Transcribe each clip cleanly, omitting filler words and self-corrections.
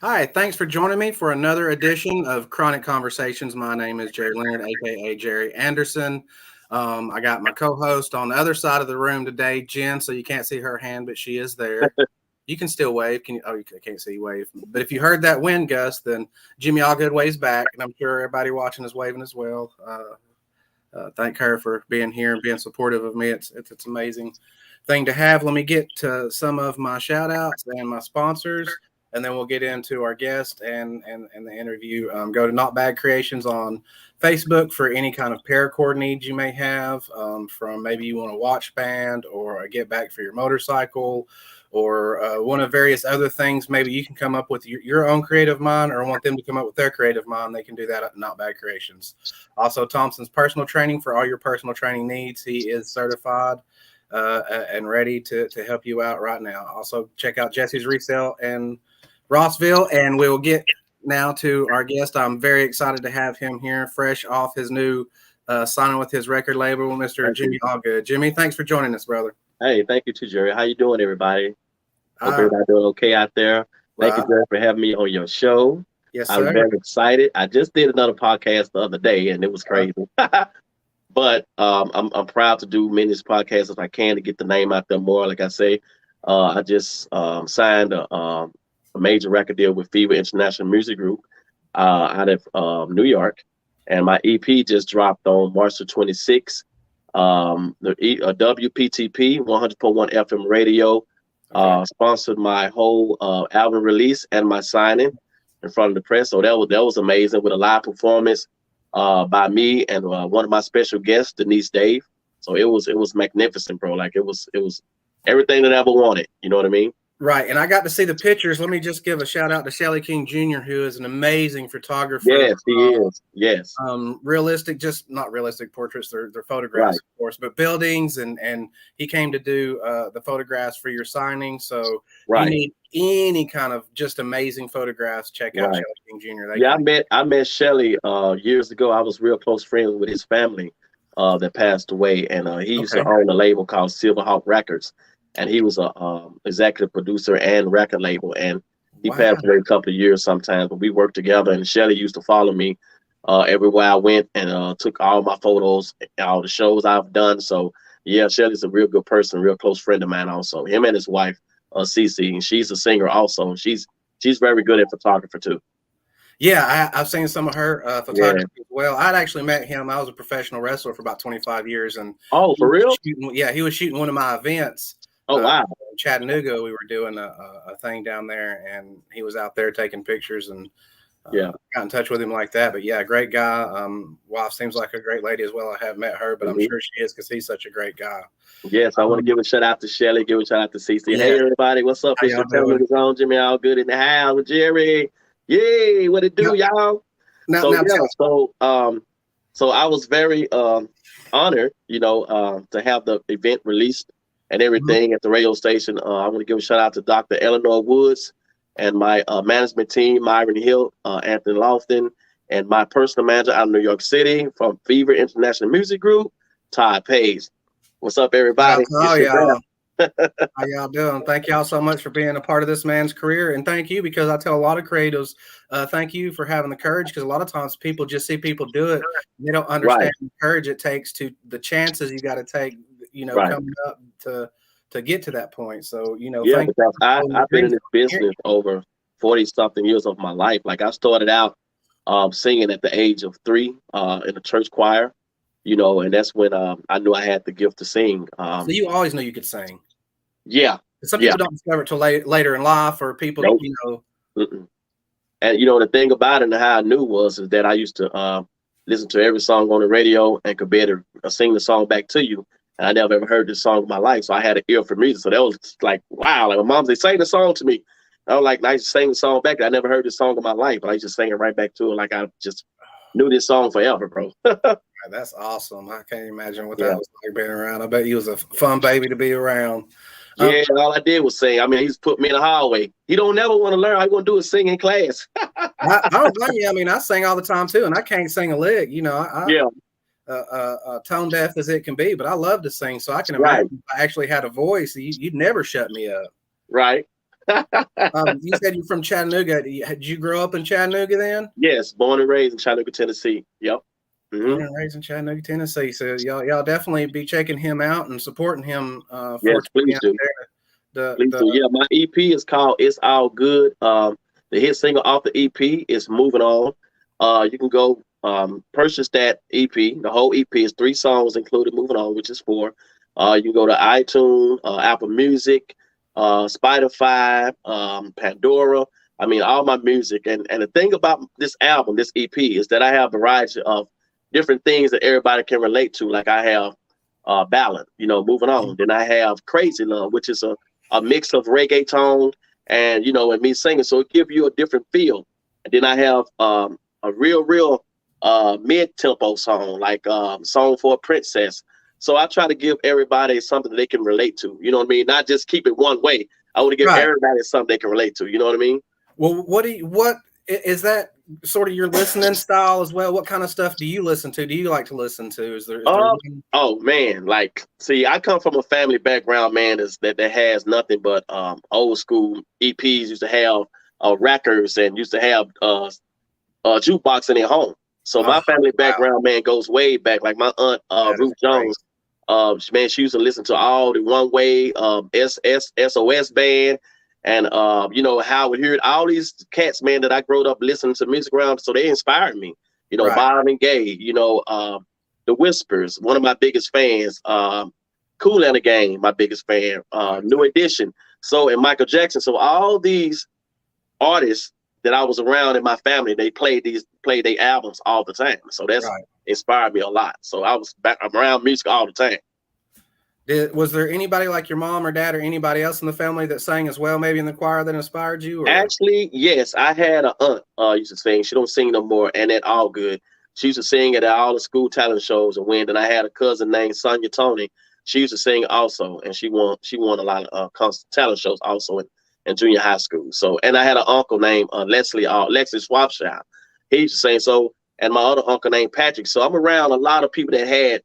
Hi, thanks for joining me for another edition of Chronic Conversations. My name is Jerry Leonard, aka Jerry Anderson. I got my co-host on the other side of the room today, Jen. So you can't see her hand, but she is there. You can still wave. Can you? Oh, you can't see you wave. But if you heard that wind gust, then Jimmy Allgood waves back, and I'm sure everybody watching is waving as well. Thank her for being here and being supportive of me. It's amazing thing to have. Let me get to some of my shout outs and my sponsors, and then we'll get into our guest and the interview. Go to Not Bad Creations on Facebook for any kind of paracord needs you may have, from maybe you want a watch band or a get back for your motorcycle, or one of various other things. Maybe you can come up with your own creative mind, or want them to come up with their creative mind. They can do that at Not Bad Creations. Also, Thompson's personal training for all your personal training needs. He is certified and ready to help you out right now. Also, check out Jesse's Resale in Rossville, and we'll get now to our guest. I'm very excited to have him here, fresh off his new signing with his record label, Mr. Jimmy Allgood. Jimmy, thanks for joining us, brother. Hey, thank you too, Jerry. How you doing, everybody? Hope everybody doing okay out there. Thank you, Jerry, for having me on your show. Yes, I'm sir. very excited. I just did another podcast the other day, and it was crazy. But I'm proud to do many podcasts as I can to get the name out there more. Like I say, I just signed a major record deal with Fever International Music Group out of New York, and my EP just dropped on March the 26th. The WPTP 100.1 FM radio sponsored my whole album release and my signing in front of the press. So that was amazing, with a live performance by me and one of my special guests, Denise Dave. So it was magnificent, bro. Like it was everything that I ever wanted. You know what I mean? Right, and I got to see the pictures. Let me just give a shout out to Shelly King Jr., who is an amazing photographer. Yes, he is. Yes. Realistic, just not realistic portraits. They're photographs, of course, but buildings, and he came to do the photographs for your signing. So you need any kind of just amazing photographs, check out Shelly King Jr. I met Shelly years ago. I was real close friends with his family that passed away, and he used to own a label called Silverhawk Records. And he was a executive producer and record label, and he passed away a couple of years sometimes. But we worked together, and Shelly used to follow me everywhere I went, and took all my photos, all the shows I've done. So yeah, Shelly's a real good person, real close friend of mine. Also, him and his wife, Cece, and she's a singer also. And she's very good at photography too. Yeah, I've seen some of her photography as well. I'd actually met him. I was a professional wrestler for about 25 years, and for real? He was shooting one of my events. Oh, wow. In Chattanooga, we were doing a thing down there, and he was out there taking pictures, and got in touch with him like that. But yeah, great guy. Wife seems like a great lady as well. I have met her, but I'm sure she is, because he's such a great guy. Yes, I want to give a shout out to Shelly, give a shout out to CC. Yeah. Hey, everybody, what's up? It's your television on Jimmy Allgood in the house with Jerry. Yay, what it do, y'all? So I was very honored, to have the event released and everything at the radio station. I want to give a shout out to Dr. Eleanor Woods and my management team, Myron Hill, Anthony Lofton, and my personal manager out of New York City from Fever International Music Group, Todd Page. What's up, everybody? How y'all doing? Thank y'all so much for being a part of this man's career. And thank you, because I tell a lot of creatives, thank you for having the courage, because a lot of times people just see people do it. And they don't understand the courage it takes, to the chances you got to take, coming up to get to that point. So, because I've been in this business over 40 something years of my life. Like I started out singing at the age of 3 in a church choir, and that's when I knew I had the gift to sing. So you always knew you could sing? Yeah. Some people don't discover it till later in life, or people, And the thing about it and how I knew is that I used to listen to every song on the radio and could better sing the song back to you. And I never ever heard this song in my life, so I had an ear for music. So that was like, wow! Like my mom, they sang the song to me. I was like, I used to sing the song back. I never heard this song in my life, but I used to sing it right back to her. Like I just knew this song forever, bro. That's awesome. I can't imagine what that was like being around. I bet you was a fun baby to be around. Yeah, all I did was sing. I mean, he's put me in the hallway. He don't never want to learn. All he want to do is sing in class. I don't blame you. I mean, I sing all the time too, and I can't sing a lick. Tone deaf as it can be, but I love to sing. So I can imagine if I actually had a voice, you'd never shut me up. Right. You said you're from Chattanooga. Did you grow up in Chattanooga then? Yes, born and raised in Chattanooga, Tennessee. Yep. Born and raised in Chattanooga, Tennessee. So y'all definitely be checking him out and supporting him. Yes, please do. Please do. Yeah, my EP is called "It's All Good." The hit single off the EP is "Moving On." You can go purchase that EP. The whole EP is 3 songs included. "Moving On," which is 4. You can go to iTunes, Apple Music, Spotify, Pandora. I mean, all my music. And the thing about this album, this EP, is that I have a variety of different things that everybody can relate to. Like I have ballad, "Moving On." Then I have "Crazy Love," which is a mix of reggaeton and and me singing, so it gives you a different feel. And then I have a real mid-tempo song, like "Song for a Princess." So I try to give everybody something that they can relate to. You know what I mean? Not just keep it one way. I want to give everybody something they can relate to. You know what I mean? Well, what is that sort of your listening style as well? What kind of stuff do you listen to? Do you like to listen to? Is there oh man, like, see, I come from a family background, man, that has nothing but old school EPs. Used to have records and used to have jukebox in their home. So my family background, man, goes way back. Like my aunt Ruth Jones, man, she used to listen to all the One Way, SOS Band, and Howard Heard, all these cats, man, that I grew up listening to music around. So they inspired me. Marvin Gaye, The Whispers, one of my biggest fans. Kool and the Gang, my biggest fan. New Edition. So, and Michael Jackson. So all these artists that I was around in my family, they played their albums all the time. So that's inspired me a lot. So I'm around music all the time. Was there anybody like your mom or dad or anybody else in the family that sang as well, maybe in the choir, that inspired you? Or? Actually, yes. I had an aunt used to sing. She don't sing no more. And at Allgood, she used to sing at all the school talent shows and win. And I had a cousin named Sonia Tony. She used to sing also, and she won a lot of talent shows also in junior high school. So, and I had an uncle named Lexi Swapshire. He used to sing. So, and my other uncle named Patrick. So I'm around a lot of people that had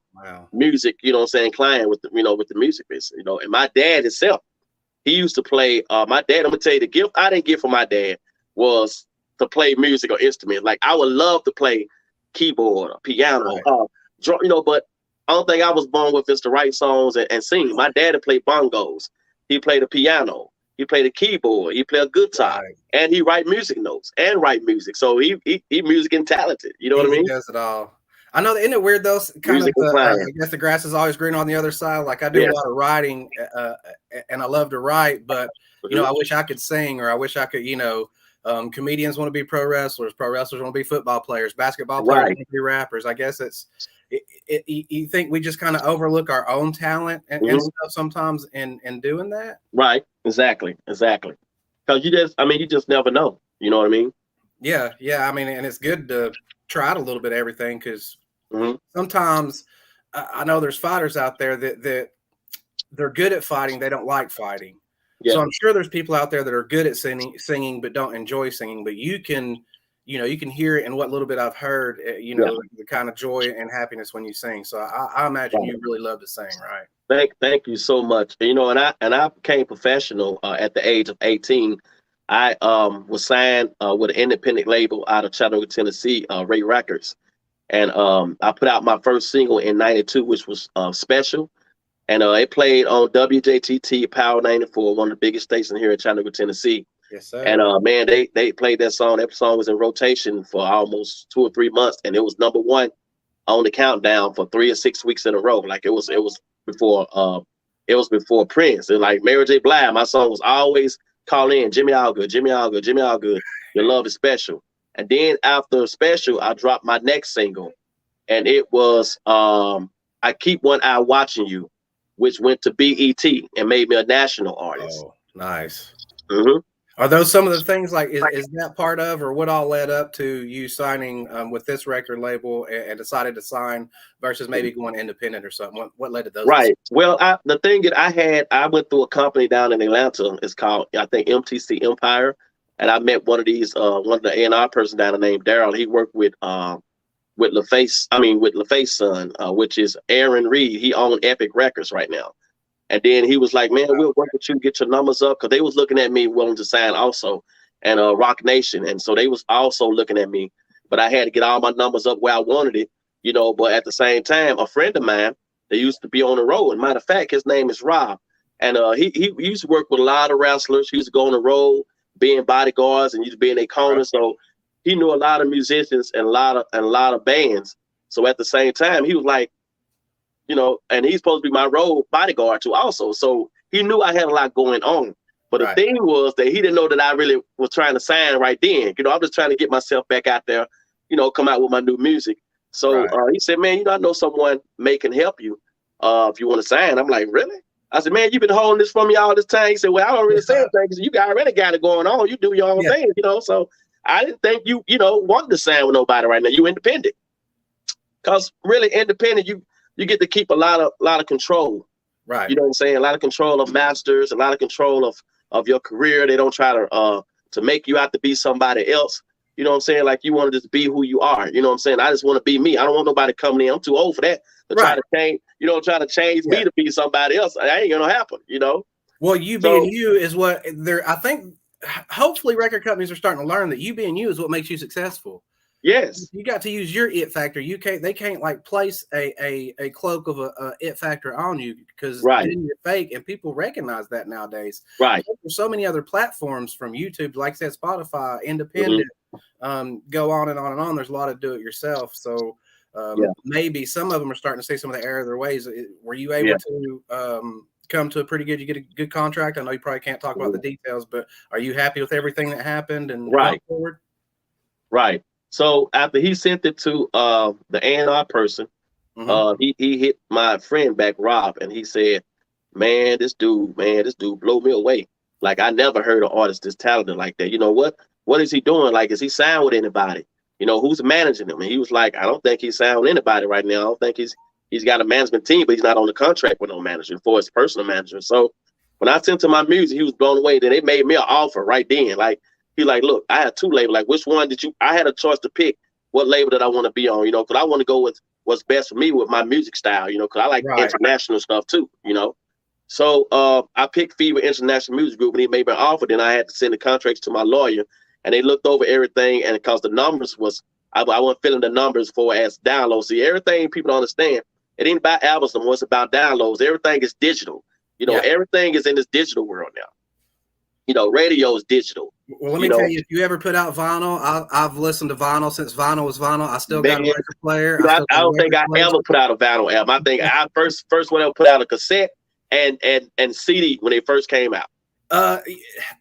music, inclined with the music business, And my dad himself, he used to play. My dad, I'm gonna tell you, the gift I didn't get from my dad was to play music or instrument. Like I would love to play keyboard or piano, but I don't think I was born with is to write songs and sing. My dad would play bongos. He played the piano. He played the keyboard. He played a guitar, and he write music notes and write music. So he music and talented. You know what I mean? He does it all. I know. Isn't it weird though? Kind of. I guess the grass is always green on the other side. Like I do a lot of writing, and I love to write, but I wish I could sing, or I wish I could. Comedians want to be pro wrestlers. Pro wrestlers want to be football players. Basketball players want to be rappers. I guess you think we just kind of overlook our own talent and stuff sometimes in doing that. Right. Exactly. Because you just never know. You know what I mean? Yeah. I mean, and it's good to try out a little bit of everything, because sometimes I know there's fighters out there that they're good at fighting. They don't like fighting. Yeah. So I'm sure there's people out there that are good at singing, but don't enjoy singing. But you can hear it in what little bit I've heard, the kind of joy and happiness when you sing. So I imagine you really love to sing, right? Thank you so much. And I became professional at the age of 18. I was signed with an independent label out of Chattanooga, Tennessee, Ray Records. And I put out my first single in 92, which was Special. And it played on WJTT Power 94, one of the biggest stations here in Chattanooga, Tennessee. Yes, sir. And man, they played that song. That song was in rotation for almost 2 or 3 months, and it was number 1 on the countdown for 3 or 6 weeks in a row. Like it was before Prince. And like Mary J. Blige, my song was always call in, Jimmy Allgood, Jimmy Allgood, Jimmy Allgood. Your love is special. And then after Special, I dropped my next single, and it was I Keep One Eye Watching You, which went to BET and made me a national artist. Oh, nice. Mm-hmm. Are those some of the things, like, is that part of, or what all led up to you signing with this record label and decided to sign versus maybe going independent or something? What led to those? Right. Well, the thing that I went through a company down in Atlanta. It's called, I think, MTC Empire. And I met one of the A&R person down there named Daryl. He worked with LaFace's son, which is Aaron Reed. He owned Epic Records right now. And then he was like, man, we'll work with you, get your numbers up. Cause they was looking at me willing to sign also, and Rock Nation. And so they was also looking at me, but I had to get all my numbers up where I wanted it, you know, but at the same time, a friend of mine that used to be on the road, and matter of fact, his name is Rob. And he used to work with a lot of wrestlers. He used to go on the road, being bodyguards, and used to be in a corner. Right. So he knew a lot of musicians and a lot of bands. So at the same time, he was like, you know, and he's supposed to be my road bodyguard too also. So he knew I had a lot going on. But the thing was that he didn't know that I really was trying to sign right then. You know, I'm just trying to get myself back out there, you know, come out with my new music. So he said, man, you know, I know someone may can help you if you want to sign. I'm like, really? I said, man, you've been holding this from me all this time. He said, well, I don't really say anything because you already got it going on. You do your own thing, you know. So I didn't think you know, wanted to sign with nobody right now. You independent. Because really independent, you get to keep a lot of control. Right. You know what I'm saying? A lot of control of masters, a lot of control of your career. They don't try to make you out to be somebody else. You know what I'm saying? Like you want to just be who you are. You know what I'm saying? I just want to be me. I don't want nobody coming in. I'm too old for that to try to change, try to change me to be somebody else. That ain't gonna happen, you know. Well, you being you is what I think hopefully record companies are starting to learn that you being you is what makes you successful. Yes. You got to use your it factor. They can't like place a cloak of a it factor on you because you're fake, and people recognize that nowadays. Right. There's so many other platforms from YouTube, like I said, Spotify, independent, go on and on and on. There's a lot of do it yourself. So maybe some of them are starting to see some of the error of their ways. Were you able to come to a pretty good, you get a good contract? I know you probably can't talk about the details, but are you happy with everything that happened and going forward? Right. So after he sent it to the A&R person, he hit my friend back, Rob, and he said, man, this dude blew me away. Like I never heard an artist this talented like that. You know what? What is he doing? Like, is he signed with anybody? You know, who's managing him? And he was like, I don't think he's signed with anybody right now. I don't think he's got a management team, but he's not on the contract with no manager for his personal manager. So when I sent him my music, he was blown away. Then they made me an offer right then. Like, he like, look, I had 2 labels. Like, which one I had a choice to pick what label that I want to be on, you know, because I want to go with what's best for me with my music style, you know, because I like international stuff too, you know. So I picked Fever International Music Group, and he made me an offer. Then I had to send the contracts to my lawyer, and they looked over everything. And because the numbers was, I wasn't filling the numbers for as downloads. See, everything people don't understand, it ain't about albums no more. It's about downloads. Everything is digital. You know, everything is in this digital world now. You know, radio is digital. Well, let me tell you, if you ever put out vinyl, I've listened to vinyl since vinyl was vinyl. I still got a record player. I don't think I ever put out a vinyl album. I think I first one ever put out a cassette and CD when they first came out.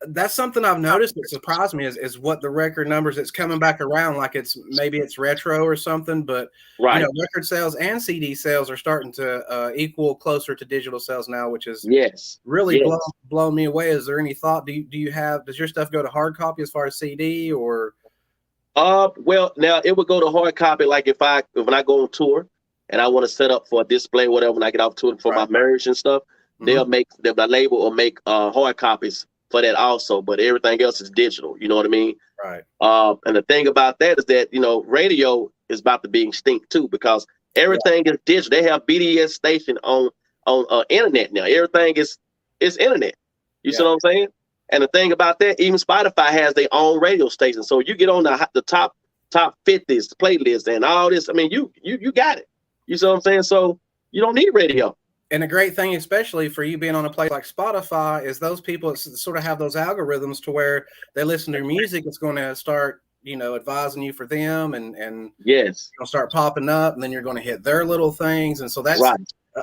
That's something I've noticed that surprised me is what the record numbers it's coming back around, like maybe it's retro or something, but you know, record sales and CD sales are starting to equal closer to digital sales now, which is really blown me away. Is there any thought? Does your stuff go to hard copy as far as CD or? Well, now it would go to hard copy. Like when I go on tour and I want to set up for a display, whatever, when I get off tour for my marriage and stuff. They'll make the label will make hard copies for that also, but everything else is digital. You know what I mean? Right. And the thing about that is that, you know, radio is about to be extinct too, because everything is digital. They have BDS station on internet now. Everything is internet. You see what I'm saying? And the thing about that, even Spotify has their own radio station. So you get on the top 50s playlist and all this. I mean, you got it. You see what I'm saying? So you don't need radio. And a great thing, especially for you being on a place like Spotify, is those people sort of have those algorithms to where they listen to your music. It's going to start, you know, advising you for them and you'll start popping up, and then you're going to hit their little things. And so that's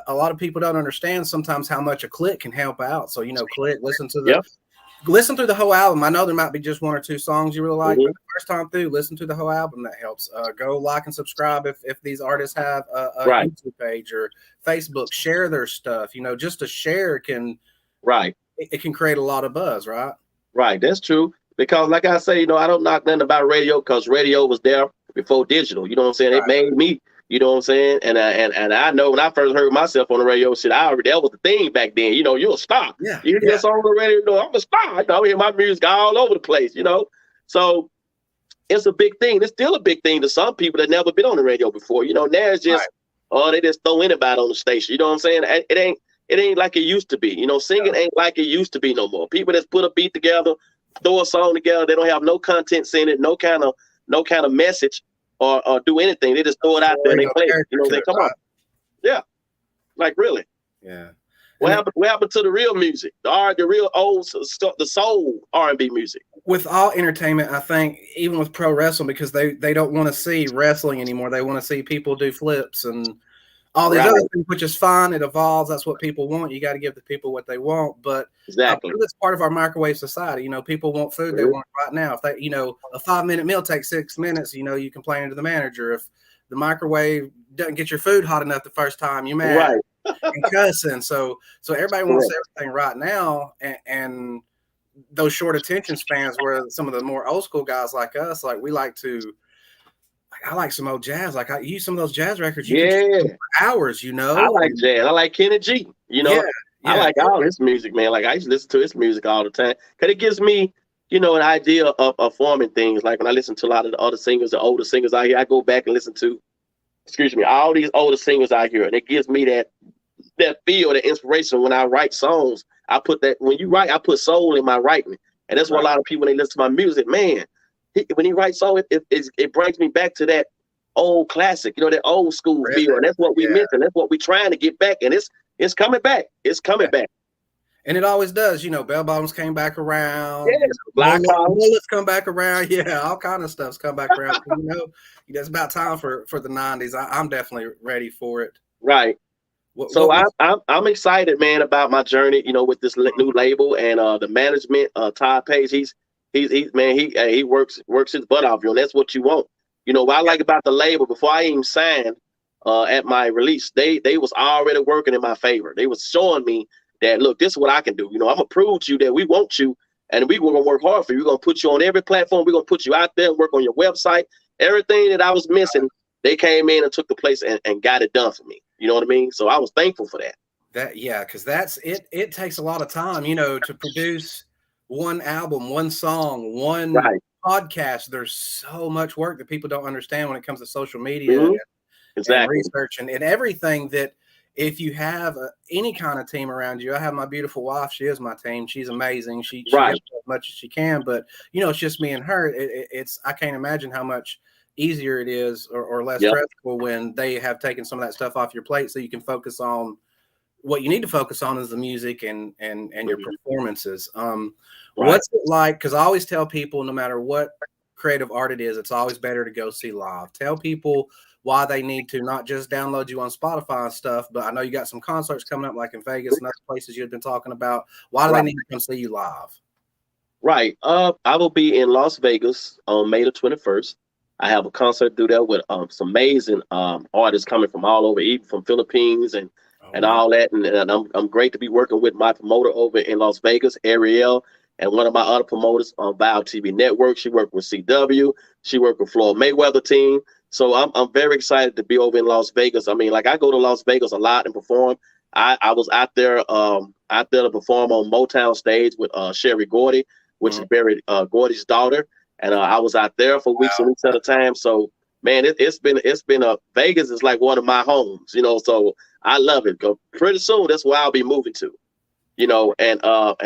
a lot of people don't understand sometimes how much a click can help out. So, you know, listen through the whole album. I know there might be just 1 or 2 songs you really like, but the first time through, listen to the whole album. That helps. Go like and subscribe if these artists have a YouTube page or Facebook. Share their stuff. You know, just a share can it can create a lot of buzz, right? Right, that's true. Because like I say, you know, I don't knock nothing about radio because radio was there before digital. You know what I'm saying? It made me. You know what I'm saying? And I know when I first heard myself on the radio, that was the thing back then. You know, you're a star. You hear this on the radio, you know, I'm a star. I hear my music all over the place, you know. So it's a big thing. It's still a big thing to some people that never been on the radio before. You know, now it's just, they just throw anybody on the station. You know what I'm saying? It it ain't like it used to be. You know, singing ain't like it used to be no more. People that's put a beat together, throw a song together, they don't have no contents in it, no kind of message or do anything. They just throw it out there and they play it. You know, they come on. Yeah. Like really. Yeah. What happened to the real music? The real old the soul R&B music. With all entertainment, I think even with pro wrestling, because they don't want to see wrestling anymore. They want to see people do flips and all these other things, which is fine. It evolves. That's what people want. You got to give the people what they want. But exactly, it's part of our microwave society. You know, people want food. They want it right now. If they, you know, a 5-minute meal takes 6 minutes, you know, you complain to the manager. If the microwave doesn't get your food hot enough the first time, you're mad. Right. And cussing. So everybody wants everything right now. And those short attention spans where some of the more old school guys like us, like we like to, I like some old jazz. Like I use some of those jazz records. You can for hours, you know. I like jazz. I like Kenny G. You know, I like all this music, man. Like I used to listen to his music all the time because it gives me, you know, an idea of forming things. Like when I listen to a lot of the other singers, the older singers out here, I go back and listen to, all these older singers out here, and it gives me that feel, that inspiration. When I write songs, I put that. When you write, I put soul in my writing, and that's what a lot of people, when they listen to my music, man. When he writes songs, it brings me back to that old classic, you know, that old school feel, and that's what we miss, and that's what we're trying to get back, and it's coming back. It's coming back. And it always does, you know. Bell bottoms came back around. Yeah, black bullets come back around. Yeah, all kind of stuff's come back around. You know, it's about time for the 90s. I'm definitely ready for it. Right. So I'm excited, man, about my journey. You know, with this new label and the management. Todd Page, he works his butt off, you know. That's what you want. You know, what I like about the label, before I even signed at my release, they was already working in my favor. They was showing me that, look, this is what I can do. You know, I'm gonna prove to you that we want you, and we're gonna work hard for you. We're gonna put you on every platform. We're gonna put you out there and work on your website. Everything that I was missing, they came in and took the place and got it done for me. You know what I mean? So I was thankful for that. Because that's it. It takes a lot of time, you know, to produce one album, one song, one podcast. There's so much work that people don't understand when it comes to social media and research and everything. That if you have any kind of team around you, I have my beautiful wife. She is my team. She's amazing. She does as much as she can, but you know, it's just me and her. It's I can't imagine how much easier it is or less stressful when they have taken some of that stuff off your plate, so you can focus on what you need to focus on is the music and your performances. What's it like? Because I always tell people, no matter what creative art it is, it's always better to go see live. Tell people why they need to not just download you on Spotify and stuff, but I know you got some concerts coming up like in Vegas and other places you've been talking about. Why do they need to come see you live? Right. I will be in Las Vegas on May the 21st. I have a concert through there with some amazing artists coming from all over, even from Philippines and all that. And I'm great to be working with my promoter over in Las Vegas, Ariel, and one of my other promoters on Vow TV Network. She worked with CW. She worked with Floyd Mayweather team. So I'm very excited to be over in Las Vegas. I mean, like I go to Las Vegas a lot and perform. I was out there to perform on Motown stage with Sherry Gordy, which is Barry Gordy's daughter. And I was out there for weeks and weeks at a time. So, man, it's been Vegas is like one of my homes, you know. So I love it. Pretty soon, that's where I'll be moving to, you know. And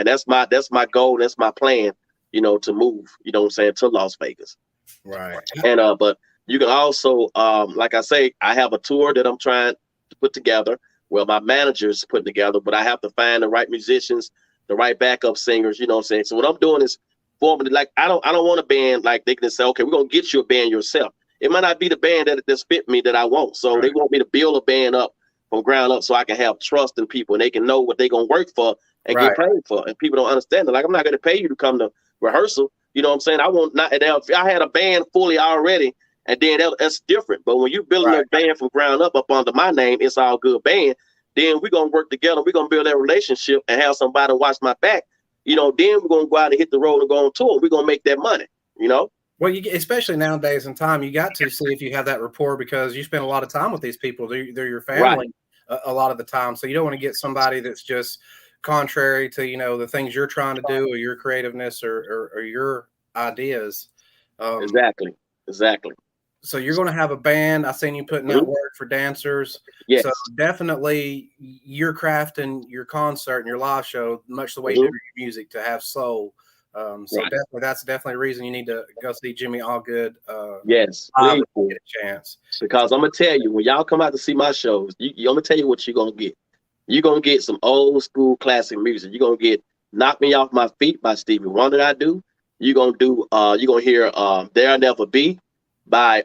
that's my goal. That's my plan, you know, to move. You know what I'm saying, to Las Vegas. Right. And but you can also, like I say, I have a tour that I'm trying to put together. Well, my manager's putting together, but I have to find the right musicians, the right backup singers. You know what I'm saying. So what I'm doing is formally, like I don't want a band like they can say, okay, we're gonna get you a band yourself. It might not be the band that's fit me that I want. So they want me to build a band up from ground up so I can have trust in people and they can know what they're gonna work for and get paid for. And people don't understand it. Like, I'm not gonna pay you to come to rehearsal. You know what I'm saying? I want not. If I had a band fully already, and then that's different. But when you building a band from ground up under my name, It's All Good Band, then we're gonna work together. We're gonna build that relationship and have somebody watch my back. You know, then we're gonna go out and hit the road and go on tour. We're gonna make that money. You know. Well, especially nowadays in time, you got to see if you have that rapport because you spend a lot of time with these people. They're your family a lot of the time. So you don't want to get somebody that's just contrary to, you know, the things you're trying to do or your creativeness or your ideas. Exactly. So you're going to have a band. I seen you putting out word for dancers. Yes. So definitely you're crafting your concert and your live show much the way you do your music to have soul. So definitely, that's definitely a reason you need to go see Jimmy Allgood. Yes, please. Get a chance. Because I'm gonna tell you, when y'all come out to see my shows, I'm gonna tell you what you're gonna get. You're gonna get some old school classic music. You're gonna get "Knock Me Off My Feet" by Stevie Wonder. I do. You're gonna hear "There'll Never Be" by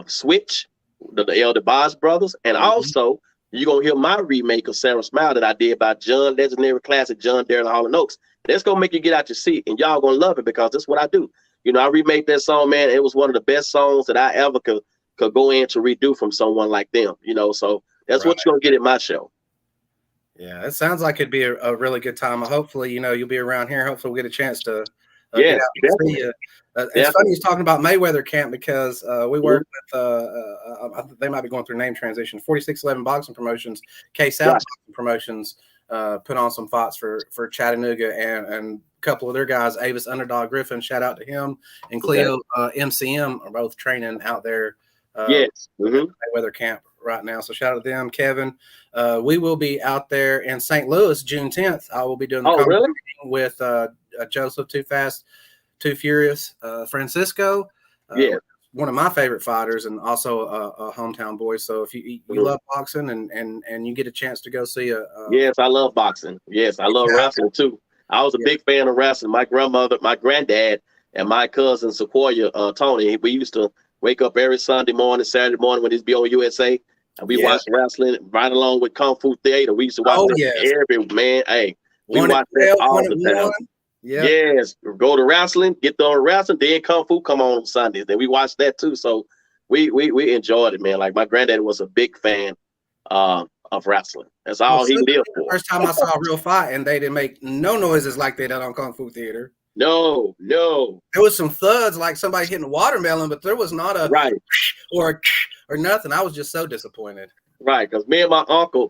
Switch, the Elder Boss Brothers, and also you're gonna hear my remake of Sarah Smile that I did by legendary classic John Darren Hall and Oates. That's gonna make you get out your seat, and y'all gonna love it because that's what I do. I remade that song, man. It was one of the best songs that I ever could go in to redo from someone like them. So that's what you're gonna get at my show. Yeah, it sounds like it'd be a really good time. Hopefully, you'll be around here. Hopefully, we'll get a chance to yes, get out and see you. It's funny he's talking about Mayweather Camp because we work with, they might be going through name transition, 4611 Boxing Promotions, K-South Boxing Promotions put on some fights for Chattanooga and a couple of their guys, Avis Underdog Griffin, shout out to him, and Cleo MCM are both training out there Mayweather Camp right now. So shout out to them, Kevin. We will be out there in St. Louis June 10th. I will be doing the with Joseph Too Fast, Too Furious, Francisco. One of my favorite fighters and also a hometown boy. So if you love boxing and you get a chance to go see yes, I love boxing. Yes, I love wrestling too. I was a big fan of wrestling. My grandmother, my granddad, and my cousin Sequoia, Tony, we used to wake up every Sunday morning, Saturday morning when it's be on USA, and we watched wrestling right along with Kung Fu Theater. We used to watch every man. Hey, we watched that all the time. Yes, go to wrestling, get on wrestling, then Kung Fu come on Sundays. Then we watched that too. So we enjoyed it, man. Like my granddad was a big fan of wrestling. That's all he lived for. First time I saw a real fight, and they didn't make no noises like they did on Kung Fu Theater. No. There was some thuds like somebody hitting a watermelon, but there was not a or nothing. I was just so disappointed. Right, because me and my uncle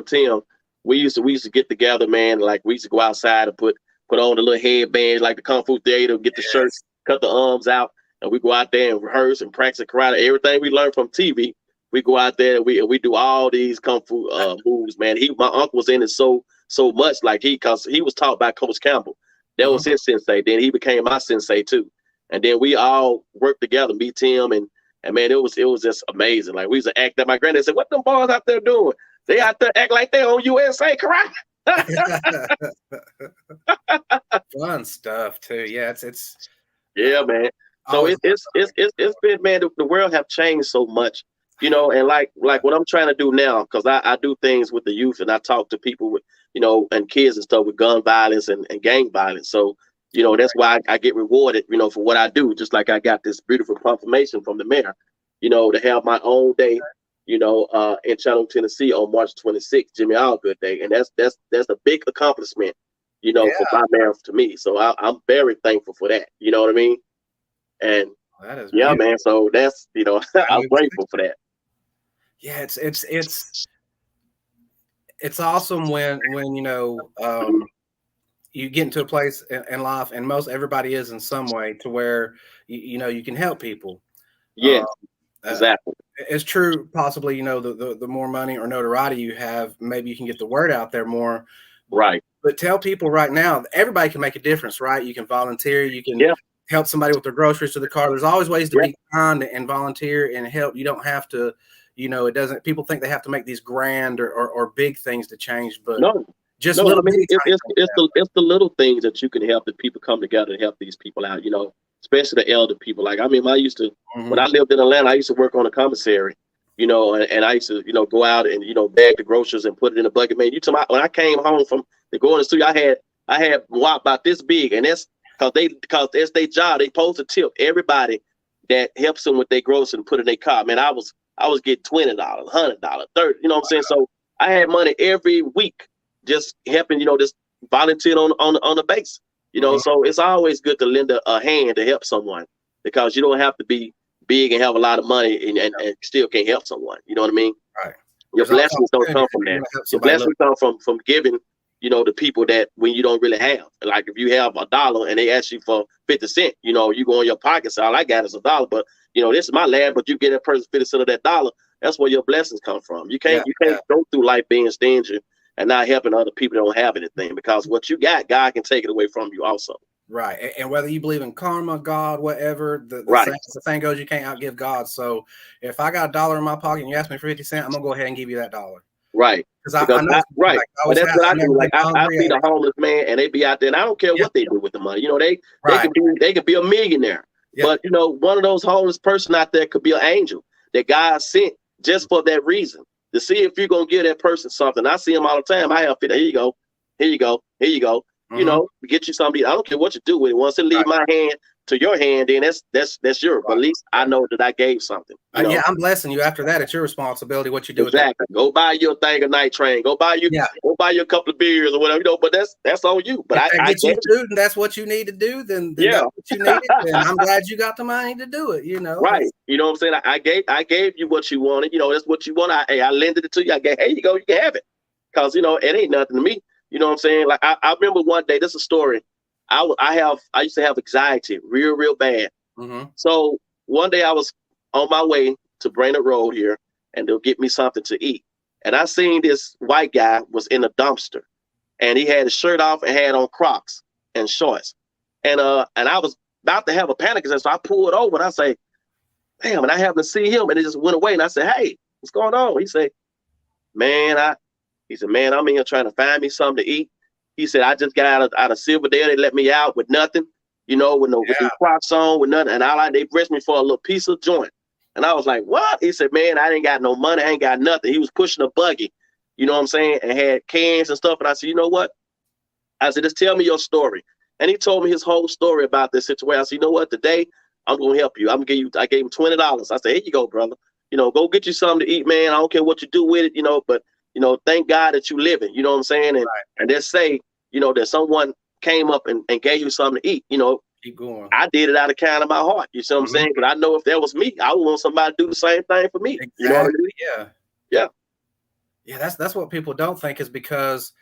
Tim, we used to get together, man. Like we used to go outside and put on the little headbands like the Kung Fu Theater, get the shirts, cut the arms out, and we go out there and rehearse and practice karate. Everything we learned from TV, we go out there and we do all these Kung Fu moves, man. My uncle was in it so much, like because he was taught by Coach Campbell. That was his sensei. Then he became my sensei too. And then we all worked together, me, Tim, and man, it was just amazing. Like we used to act that. My granddad said, "What them boys out there doing? They out there act like they on USA karate." Fun stuff too. Yeah, it's man. So it's been, man. The world have changed so much, and like what I'm trying to do now, because I do things with the youth and I talk to people with and kids and stuff with gun violence and gang violence. So that's why I get rewarded for what I do. Just like I got this beautiful confirmation from the mayor, to have my own day, in Chattanooga, Tennessee on March 26th, Jimmy Allgood Day, and that's a big accomplishment, for my mayor to me. So I'm very thankful for that. You know what I mean? And that is man. So that's I'm grateful for that. Yeah, it's awesome when you get into a place in life, and most everybody is in some way to where you can help people. Yes, exactly. It's true. Possibly, the more money or notoriety you have, maybe you can get the word out there more. Right. But tell people right now, everybody can make a difference, right? You can volunteer. You can help somebody with their groceries to the car. There's always ways to be kind and volunteer and help. You don't have to, it doesn't. People think they have to make these grand or big things to change, but just little. I mean, it's the little things that you can help, that people come together to help these people out. Especially the elder people. Like, I mean, I used to when I lived in Atlanta, I used to work on a commissary. And I used to go out and bag the groceries and put it in a bucket. Man, you talking about when I came home from the going to studio, I had WAP about this big, and that's because that's their job. They supposed to tip everybody that helps them with their groceries and put in their car. Man, I was getting $20, $100, $30. You know what I'm saying? So I had money every week just helping, just volunteering on the base. So it's always good to lend a hand to help someone, because you don't have to be big and have a lot of money and still can't help someone. You know what I mean? Right. Your blessings don't come from that. Your blessings come from giving the people that when you don't really have. Like if you have $1 and they ask you for 50 cents, you go in your pocket, say, all I got is $1, but this is my land, but you get that person 50 cents of that dollar. That's where your blessings come from. You can't go through life being stingy and not helping other people that don't have anything, because what you got, God can take it away from you also. Right. And whether you believe in karma, God, whatever, the saying goes, you can't outgive God. So if I got $1 in my pocket and you ask me for 50 cents, I'm going to go ahead and give you that $1. Right. Because I know. Right. But that's what I do. Like I see the homeless man and they be out there and I don't care what they do with the money. They could be a millionaire. But one of those homeless person out there could be an angel that God sent just for that reason, to see if you're gonna give that person something. I see them all the time. I have here you go, here you go, here you go. Get you something. I don't care what you do with it. Once it leave my hand to your hand, then that's yours. But at least I know that I gave something. Yeah, I'm blessing you. After that, it's your responsibility what you do. Exactly. With that. Go buy your thing of night train. Go buy you a couple of beers or whatever. But that's on you. But if I get you food and that's what you need to do, then that's what you needed. And I'm glad you got the money to do it. Right. You know what I'm saying? I gave you what you wanted. That's what you want. I lended it to you. I gave, hey, you go, you can have it. Because it ain't nothing to me. You know what I'm saying? Like I remember one day, this is a story. I used to have anxiety real bad. Mm-hmm. So one day I was on my way to Brainerd Road here, and they'll get me something to eat. And I seen this white guy was in a dumpster, and he had his shirt off and had on Crocs and shorts. And I was about to have a panic attack, so I pulled over and I say, damn, and I happened to see him, and it just went away. And I said, hey, what's going on? He said, man, I'm in here trying to find me something to eat. He said, I just got out of Silverdale. They let me out with nothing, with these Crocs on, with nothing. And they pressed me for a little piece of joint. And I was like, what? He said, man, I ain't got no money. I ain't got nothing. He was pushing a buggy, you know what I'm saying? And had cans and stuff. And I said, you know what? I said, just tell me your story. And he told me his whole story about this situation. I said, you know what? Today, I'm going to help you. I gave him $20. I said, here you go, brother. Go get you something to eat, man. I don't care what you do with it, but, thank God that you living, you know what I'm saying? And just say, that someone came up and gave you something to eat, Keep going. I did it out of kind of my heart. You see what I'm saying? But I know if that was me, I would want somebody to do the same thing for me. Exactly. You know what I mean? Yeah. That's what people don't think, is because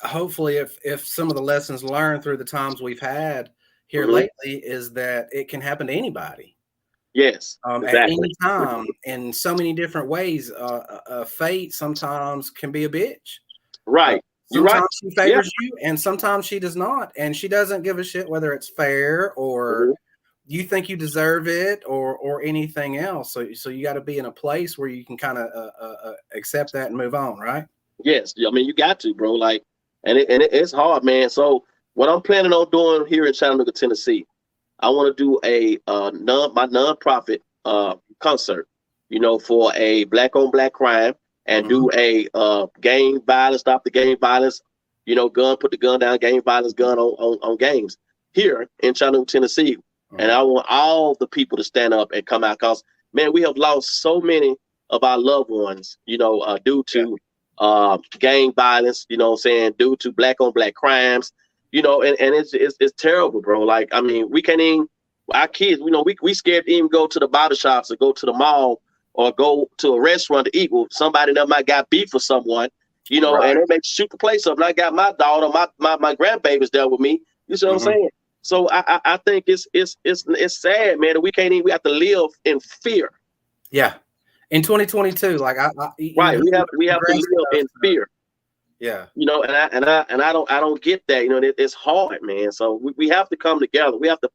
hopefully if some of the lessons learned through the times we've had here lately is that it can happen to anybody. Yes. Exactly. At any time, in so many different ways. Fate sometimes can be a bitch. Right. Sometimes she favors you, and sometimes she does not, and she doesn't give a shit whether it's fair or you think you deserve it or anything else. So you got to be in a place where you can kind of accept that and move on, right? Yes, I mean you got to, bro. Like, it's hard, man. So what I'm planning on doing here in Chattanooga, Tennessee, I want to do my nonprofit concert, for a black on black crime. And do a gang violence, stop the gang violence, put the gun down, gang violence, gun on games here in Chattanooga, Tennessee. And I want all the people to stand up and come out, because, man, we have lost so many of our loved ones, due to gang violence, due to black on black crimes, and it's terrible, bro. Like, I mean, we can't even, our kids, we scared to even go to the barber shops or go to the mall or go to a restaurant to eat with somebody that might got beef with someone, and they may shoot the place up. And I got my daughter, my grandbabies there with me. You see what I'm saying? So I think it's sad, man, that we have to live in fear. Yeah, in 2022, like we have to live in fear. Yeah, and I don't get that. It's hard, man. So we have to come together. We have to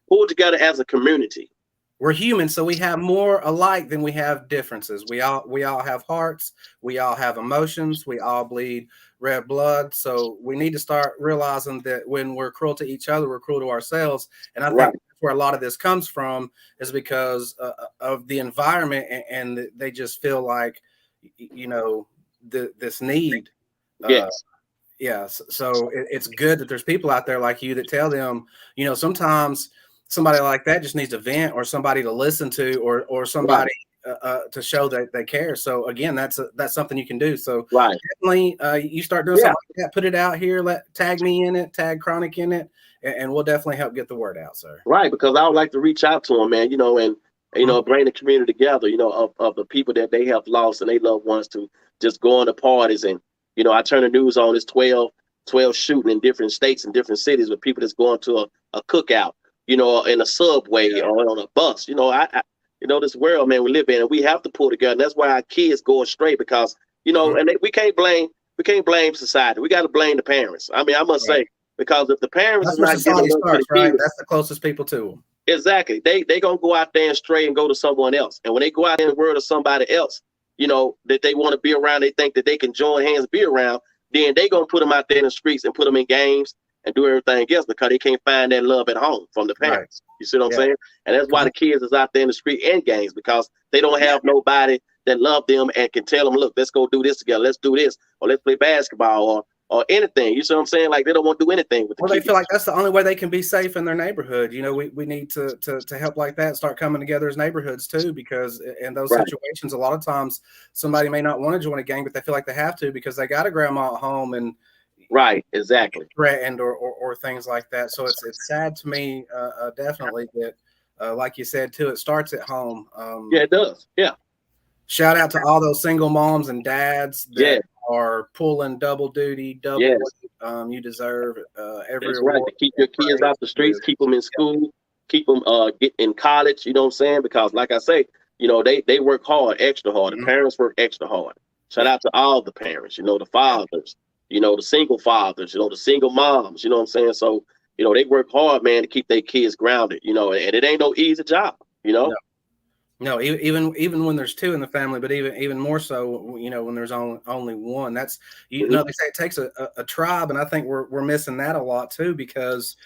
pull together as a community. We're human, so we have more alike than we have differences. We all have hearts. We all have emotions. We all bleed red blood. So we need to start realizing that when we're cruel to each other, we're cruel to ourselves. And I think that's where a lot of this comes from, is because of the environment, and they just feel like, this need. Yes. So it's good that there's people out there like you that tell them, sometimes somebody like that just needs a vent, or somebody to listen to, or somebody to show that they care. So again, that's something you can do. So definitely you start doing something like that, put it out here, tag me in it, tag Chronic in it, and we'll definitely help get the word out, sir. Right, because I would like to reach out to them, man, and bring the community together, of the people that they have lost and they loved ones, to just go on to parties and You know, I turn the news on, it's 12 shooting in different states and different cities with people that's going to a cookout, you know, in a subway or on a bus. You know, you know, this world, man, we live in, and we have to pull together. And that's why our kids go astray because, you know, and we can't blame society. We got to blame the parents. I mean, I must say, because if the parents that's is where not giving society up to starts, the right? kids, That's the closest people to them. exactly. They gonna go out there and stray and go to someone else. And when they go out in the world of somebody else, you know, that they want to be around, they think that they can join hands, be around, then they gonna put them out there in the streets and put them in games and do everything else because they can't find that love at home from the parents. Right. You see what I'm saying? And that's why the kids is out there in the street and games, because they don't have nobody that love them and can tell them, look, let's go do this together. Let's do this, or let's play basketball or anything. You see what I'm saying? Like, they don't want to do anything with the kids. They feel like that's the only way they can be safe in their neighborhood. You know, we need to help like that, start coming together as neighborhoods too, because in those situations, a lot of times somebody may not want to join a gang, but they feel like they have to because they got a grandma at home and threatened or things like that. So it's sad to me, definitely, that like you said too, it starts at home. Yeah, it does. Yeah. Shout out to all those single moms and dads that are pulling double duty, double what you deserve. Every That's right. To keep your kids off the streets, keep them in school, keep them get in college. You know what I'm saying? Because like I say, you know, they work hard, extra hard. The parents work extra hard. Shout out to all the parents. You know, the fathers. You know, the single fathers. You know, the single moms. You know what I'm saying? So, you know, they work hard, man, to keep their kids grounded. You know, and it ain't no easy job. You know. No, even when there's two in the family, but even more so, you know, when there's only one. That's you know, they say it takes a tribe, and I think we're missing that a lot too, because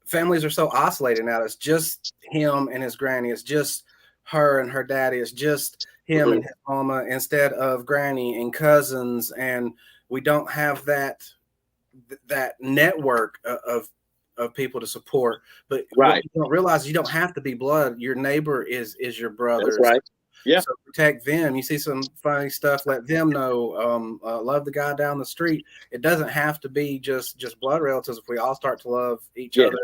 families are so isolated now. It's just him and his granny. It's just her and her daddy. It's just him and his mama instead of granny and cousins, and we don't have that network of people to support. But what you don't realize is you don't have to be blood. Your neighbor is your brother. That's right. Yeah. So protect them. You see some funny stuff, let them know. Love the guy down the street. It doesn't have to be just blood relatives. If we all start to love each other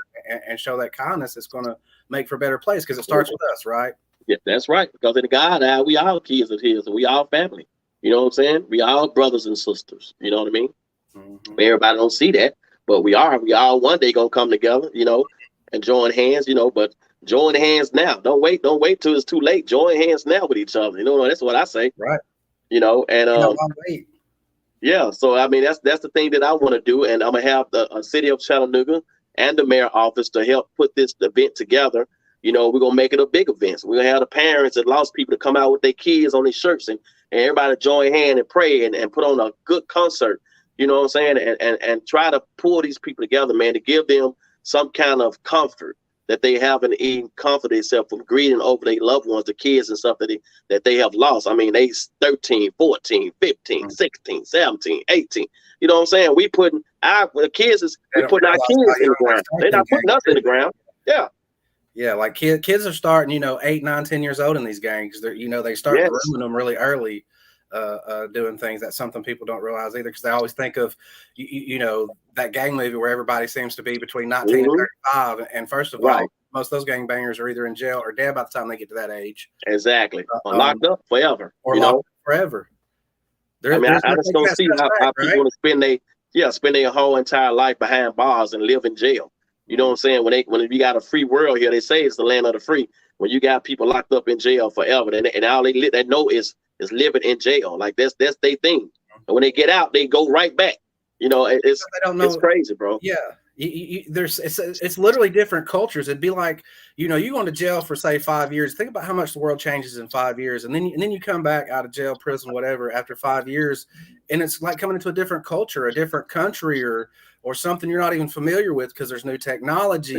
and show that kindness, it's going to make for a better place, because it starts with us, right? Yeah, that's right. Because in God, we all kids of his, and we all family. You know what I'm saying? We all brothers and sisters. You know what I mean? Everybody don't see that. But we all one day gonna come together, you know, and join hands, you know. But join hands now. Don't wait till it's too late. Join hands now with each other. You know, that's what I say. Right. You know, and yeah. So I mean, that's the thing that I want to do, and I'm gonna have the city of Chattanooga and the mayor office to help put this event together. You know, we're gonna make it a big event. So we're gonna have the parents and lost people to come out with their kids on their shirts, and everybody join hand and pray and put on a good concert. You know what I'm saying? And try to pull these people together, man, to give them some kind of comfort that they haven't even comforted themselves from grieving over their loved ones, the kids and stuff that they have lost. I mean, they 13, 14, 15, 16, 17, 18. You know what I'm saying? We putting the kids we putting our kids in the ground. They're not putting us in the ground. Yeah. Yeah, like kids are starting, you know, 8, 9, 10 years old in these gangs. They're, you know, they start grooming them really early. Doing things. That's something people don't realize either, because they always think of you know, that gang movie where everybody seems to be between 19 and 35, and first of all, most of those gangbangers are either in jail or dead by the time they get to that age. Exactly. Locked up forever. Or locked up forever. I mean, I just don't see how people want to spend their whole entire life behind bars and live in jail. You know what I'm saying? When we got a free world here, they say it's the land of the free. When you got people locked up in jail forever, and all they know is living in jail. Like that's their thing. And when they get out, they go right back. You know, it's crazy, bro. Yeah, it's literally different cultures. It'd be like, you know, you go to jail for say 5 years. Think about how much the world changes in 5 years, and then you come back out of jail, prison, whatever, after 5 years, and it's like coming into a different culture, a different country, or something you're not even familiar with, because there's new technology,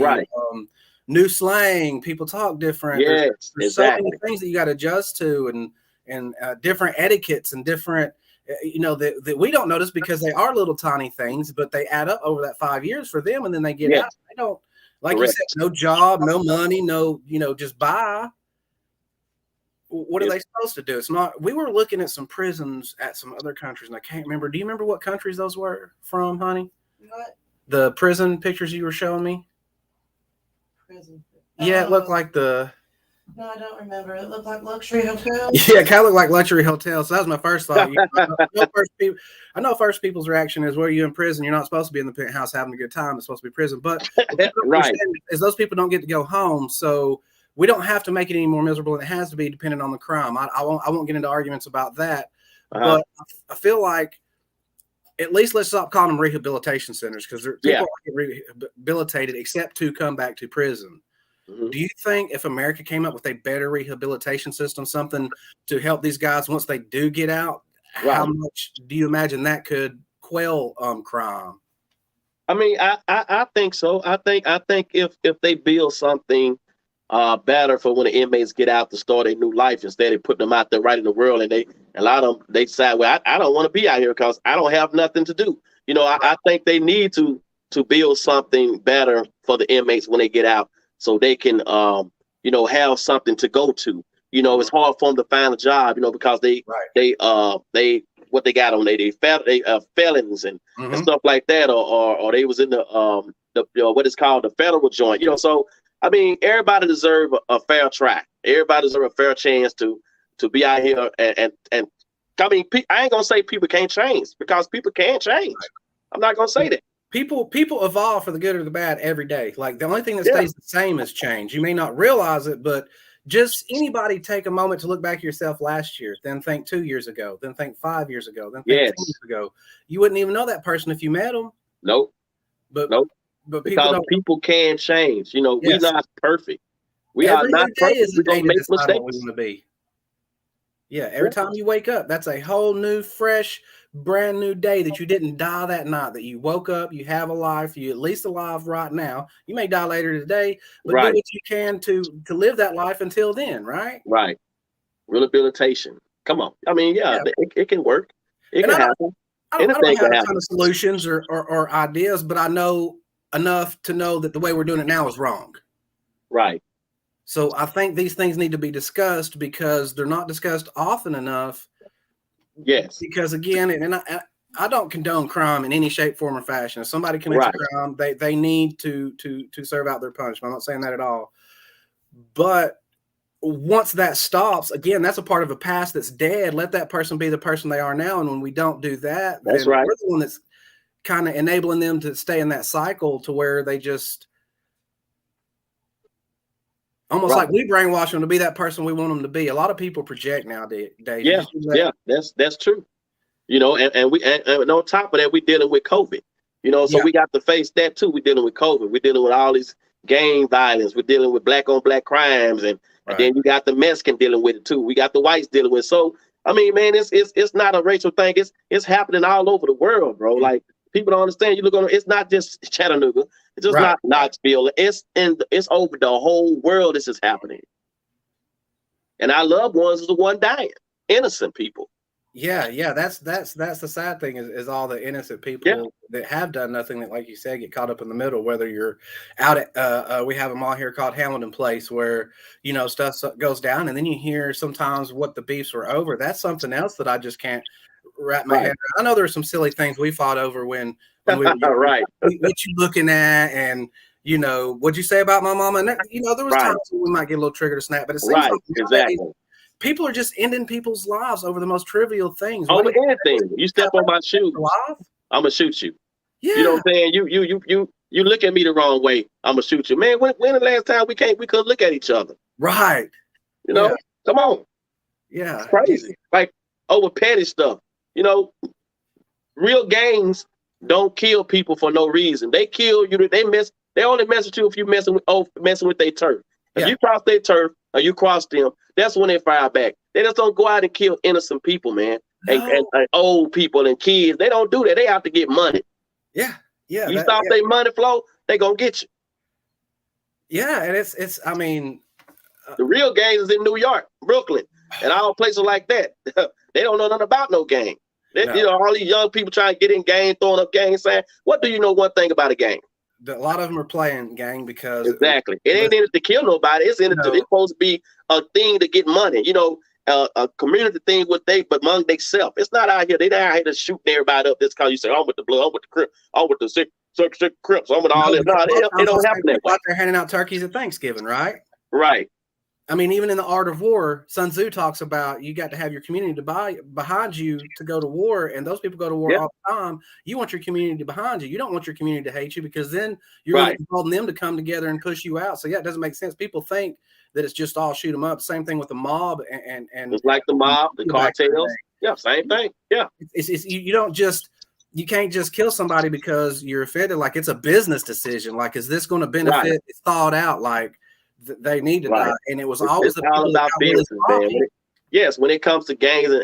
new slang, people talk different. Yes, there's so many things that you got to adjust to, and different etiquettes and different, you know, that we don't notice because they are little tiny things, but they add up over that 5 years for them, and then they get out. They don't, like you said, no job, no money, no, you know, just buy. What are they supposed to do? It's not. We were looking at some prisons at some other countries, and I can't remember. Do you remember what countries those were from, honey? What? The prison pictures you were showing me? Prison. Yeah, it looked like the No, I don't remember. It looked like luxury hotel. Yeah, it kind of looked like luxury hotels. So that was my first thought. I know first people's reaction is, well, you're in prison. You're not supposed to be in the penthouse having a good time. It's supposed to be prison. But what people don't Right. understand is those people don't get to go home. So we don't have to make it any more miserable. And it has to be dependent on the crime. I won't get into arguments about that. But I feel like at least let's stop calling them rehabilitation centers, because people get rehabilitated except to come back to prison. Do you think if America came up with a better rehabilitation system, something to help these guys once they do get out, how much do you imagine that could quell crime? I mean, I think so. I think if they build something better for when the inmates get out to start a new life, instead of putting them out there right in the world, and a lot of them, they decide, well, I don't want to be out here because I don't have nothing to do. You know, I think they need to build something better for the inmates when they get out, so they can have something to go to. You know, it's hard for them to find a job, because they what they got on they felons and stuff like that, or they was in the what is called the federal joint. So I mean, everybody deserve a fair try. Everybody deserve a fair chance to be out here and I mean, I ain't gonna say people can't change, because people can change. I'm not gonna say that. People evolve for the good or the bad every day. Like, the only thing that stays the same is change. You may not realize it, but just anybody take a moment to look back at yourself last year, then think 2 years ago, then think 5 years ago, then think 10 years ago. You wouldn't even know that person if you met them. Nope. But because people can change. We're not perfect. We are not perfect. We're gonna make mistakes. What we want to be. Yeah, every time you wake up, that's a whole new, fresh, brand new day that you didn't die that night, that you woke up, you have a life, you at least alive right now. You may die later today, but do what you can to live that life until then, right? Right. Rehabilitation. Come on. I mean, it can work. It can happen. I don't have a ton of solutions or ideas, but I know enough to know that the way we're doing it now is wrong. Right. So I think these things need to be discussed, because they're not discussed often enough. Yes. Because again, and I don't condone crime in any shape, form, or fashion. If somebody commits a crime, they need to serve out their punishment. I'm not saying that at all. But once that stops, again, that's a part of a past that's dead. Let that person be the person they are now. And when we don't do that, that's then we're the one that's kind of enabling them to stay in that cycle, to where they just almost like we brainwash them to be that person we want them to be. A lot of people project nowadays. Yeah, that's true. And on top of that, we're dealing with COVID. So we got to face that too. We're dealing with COVID. We're dealing with all this gang violence. We're dealing with black on black crimes, and then you got the Mexican dealing with it too. We got the whites dealing with it. So I mean, man, it's not a racial thing. It's happening all over the world, bro. Like, people don't understand. You look on, it's not just Chattanooga. It's just not Knoxville. It's over the whole world. This is happening. And our loved ones is the one dying. Innocent people. Yeah. That's the sad thing is all the innocent people that have done nothing, that, like you said, get caught up in the middle. Whether you're out at we have a mall here called Hamilton Place, where stuff goes down, and then you hear sometimes what the beefs were over. That's something else that I just can't wrap my head around. I know there's some silly things we fought over when we were what you looking at, and what'd you say about my mama, and there was times when we might get a little trigger to snap, but it seems like people are just ending people's lives over the most trivial things. Over anything. You step on my shoes, I'm gonna shoot you. Yeah. You know what I'm saying? You look at me the wrong way, I'm gonna shoot you. Man, when the last time we couldn't look at each other? Right. Come on. Yeah. It's crazy. Like, over petty stuff. Real gangs don't kill people for no reason. They kill you. They only mess with you if you messing with their turf. If you cross their turf or you cross them, that's when they fire back. They just don't go out and kill innocent people, man. No. And old people and kids. They don't do that. They have to get money. Yeah. You stop their money flow, they gonna get you. Yeah, and it's I mean, the real gangs is in New York, Brooklyn, and all places like that. They don't know nothing about no gang. All these young people trying to get in gang, throwing up gangs, saying, what do you know one thing about a gang? A lot of them are playing gang because exactly. It ain't in it to kill nobody. It's in it it's supposed to be a thing to get money. A community thing but among themselves. It's not out here. They not out here to shoot everybody up. That's because you say, I'm with the blood, I'm with the Crips, I'm with the six Crips, I'm with all this. No, it don't happen that way. They're handing out turkeys at Thanksgiving, right? Right. I mean, even in the art of war, Sun Tzu talks about you got to have your community behind you to go to war, and those people go to war all the time. You want your community behind you. You don't want your community to hate you, because then you're going to be holding them to come together and push you out. So yeah, it doesn't make sense. People think that it's just all shoot them up. Same thing with the mob and it's like the mob, the cartels. Yeah, same thing. Yeah, it's you don't just. You can't just kill somebody because you're offended. Like, it's a business decision. Like, is this going to benefit? It's thought out. Like, they need to die. And it was always all about business, man. Yes, when it comes to gangs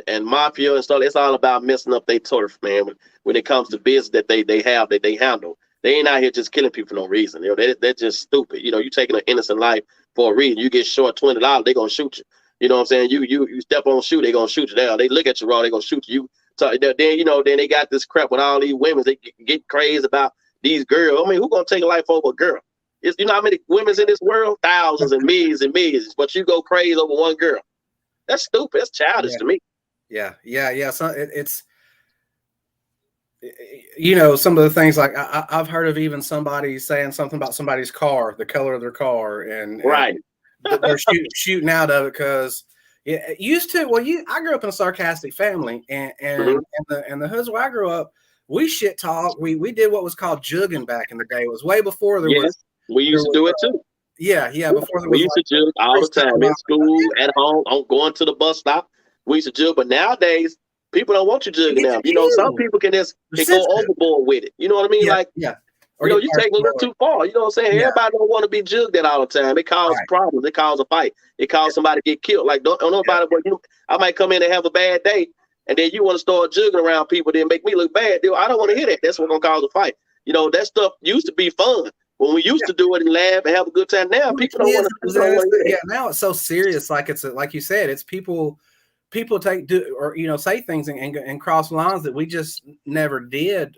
and mafia and stuff, it's all about messing up their turf, man. When it comes to business that they handle, they ain't out here just killing people for no reason. You know, they're just stupid. You know, you taking an innocent life for a reason. You get short $20, they gonna shoot you. You know what I'm saying? You step on shoe, they gonna shoot you down. They look at you wrong, they gonna shoot you. So then then they got this crap with all these women. They get crazy about these girls. I mean, who gonna take a life over a girl? It's, you know how many women's in this world? Thousands and millions. But you go crazy over one girl. That's stupid. That's childish to me. Yeah. So it's, you know, some of the things, like I've heard of even somebody saying something about somebody's car, the color of their car, and they're shooting out of it because it used to. Well, I grew up in a sarcastic family, and the hoods where I grew up, we shit talk. We did what was called jugging back in the day. It was way before there was. We used to do it too. Yeah. Before there was, we used to jug all the time in school, at home, on going to the bus stop. We used to jug, but nowadays people don't want you jugging now. You know, some people can go overboard with it. You know what I mean? Or you take it a little too far. You know what I'm saying? Everybody don't want to be jugged at all the time. It causes problems. It causes a fight. It causes somebody to get killed. Like, don't nobody. I might come in and have a bad day, and then you want to start jugging around people, then make me look bad. Dude, I don't want to hear that. That's what's gonna cause a fight. You know, that stuff used to be fun when we used to do it and laugh and have a good time. Now people don't want to. Yeah, now it's so serious. Like, it's like you said, it's people say things and cross lines that we just never did.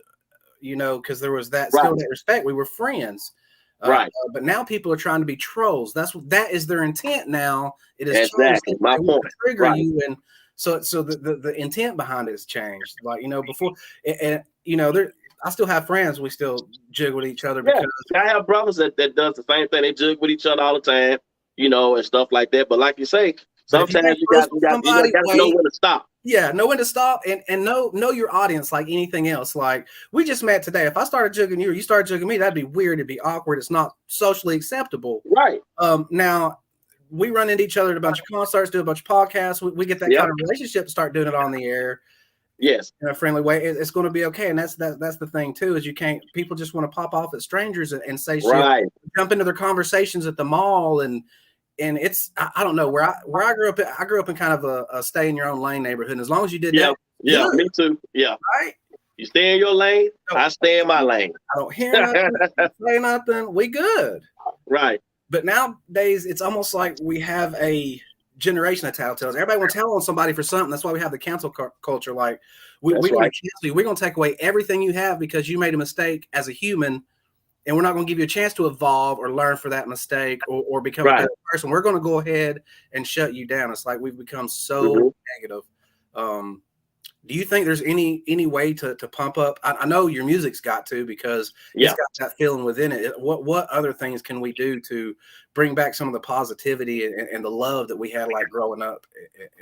You know, because there was still that respect. We were friends. But now people are trying to be trolls. That is their intent now. It is exactly my point. Trigger you, and so the intent behind it has changed. Like, you know, before, and you know, I still have friends. We still jig with each other. Because I have brothers that does the same thing. They jig with each other all the time, you know, and stuff like that. But like you say, sometimes you got to know when to stop. Yeah, know when to stop and know your audience like anything else. Like, we just met today. If I started jugging you or you started jugging me, that'd be weird. It'd be awkward. It's not socially acceptable. Right. Now we run into each other at a bunch of concerts, do a bunch of podcasts. We get that kind of relationship, start doing it on the air. Yes. In a friendly way. It's going to be okay. And that's the thing too, is people just want to pop off at strangers and say shit, jump into their conversations at the mall, and it's, I don't know, where I grew up. I grew up in kind of a stay in your own lane neighborhood. And as long as you did that, me too. Yeah, right. You stay in your lane, I stay in my lane. I don't hear nothing, say nothing. We good, right? But nowadays, it's almost like we have a generation of tattletales. Everybody wants to tell on somebody for something. That's why we have the cancel culture. Like, we're going to cancel you. We're going to take away everything you have because you made a mistake as a human. And we're not going to give you a chance to evolve or learn for that mistake or become a better person. We're going to go ahead and shut you down. It's like we've become so negative. Do you think there's any way to pump up? I know your music's got to, because it's got that feeling within it. What other things can we do to bring back some of the positivity and the love that we had like growing up?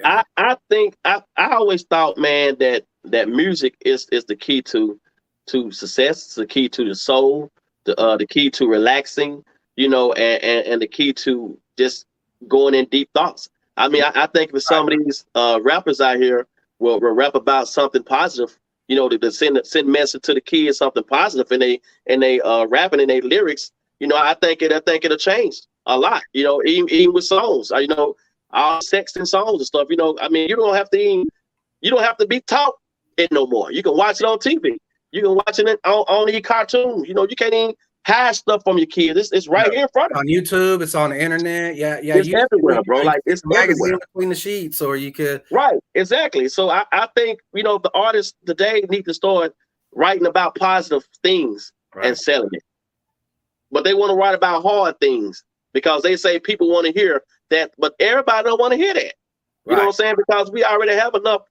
I think I always thought, man, that music is the key to success. It's the key to the soul. The key to relaxing, you know, and the key to just going in deep thoughts. I mean, I think if some of these rappers out here will rap about something positive, you know, to send message to the kids, something positive, and they rapping in their lyrics, you know, I think it'll change a lot, you know, even with songs, you know, all sex and songs and stuff, you know. I mean, you don't have to be taught it no more. You can watch it on TV. You can watch it on your cartoons. You know, you can't even hide stuff from your kids. It's right here in front of you. On YouTube, it's on the internet. Yeah. It's everywhere, bro. Like, it's magazine between the sheets, or you could. Right, exactly. So I think, you know, the artists today need to start writing about positive things and selling it. But they want to write about hard things because they say people want to hear that, but everybody don't want to hear that. You know what I'm saying? Because we already have enough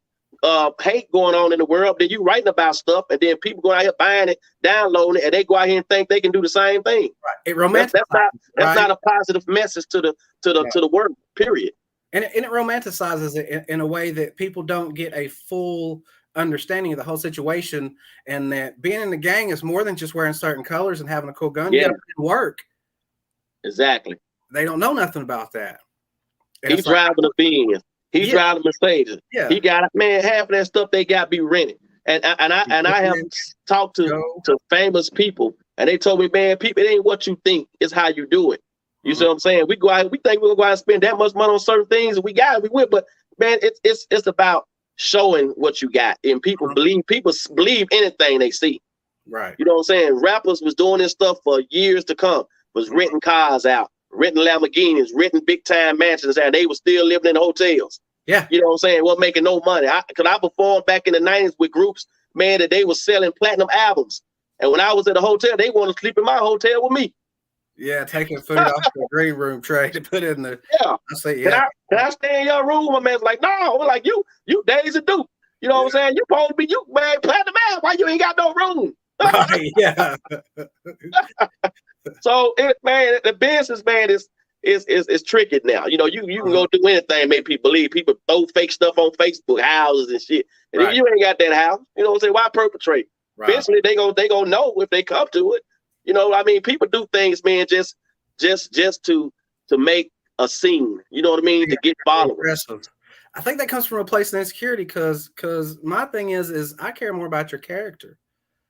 hate going on in the world, then you writing about stuff, and then people go out here buying it, downloading it, and they go out here and think they can do the same thing. Right. It romanticizes. That's not a positive message to the world. Period. And it romanticizes it in a way that people don't get a full understanding of the whole situation, and that being in the gang is more than just wearing certain colors and having a cool gun. You got to work. Exactly. They don't know nothing about that. And He's driving a Benz. He's driving a Mercedes. Yeah. He got, man, half of that stuff they got be rented. And I have talked to famous people, and they told me, man, people, it ain't what you think, it's how you do it. You see what I'm saying? We go out, we think we're gonna go out and spend that much money on certain things, and we went, but man, it's about showing what you got. And people believe anything they see. Right. You know what I'm saying? Rappers was doing this stuff for years to come, was renting cars out, renting Lamborghinis, renting big time mansions, and they were still living in hotels. Yeah. You know what I'm saying? Wasn't making no money. Cause I performed back in the 90s with groups, man, that they were selling platinum albums. And when I was at the hotel, they wanted to sleep in my hotel with me. Yeah, taking food off the green room tray to put in the. Yeah. I say, Can I stay in your room? My man's like, no. We're like, you Daisy Duke. You know what I'm saying? You supposed to be you, man, platinum album. Why you ain't got no room? Right, yeah. So the business, man, is tricky now. You know, you can go do anything, make people believe. People throw fake stuff on Facebook, houses and shit. And if you ain't got that house, you know what I'm saying? Why perpetrate? Right. Eventually they gonna know if they come to it. You know, I mean, people do things, man, just to make a scene. You know what I mean? To get followers. Impressive. I think that comes from a place of insecurity because my thing is I care more about your character.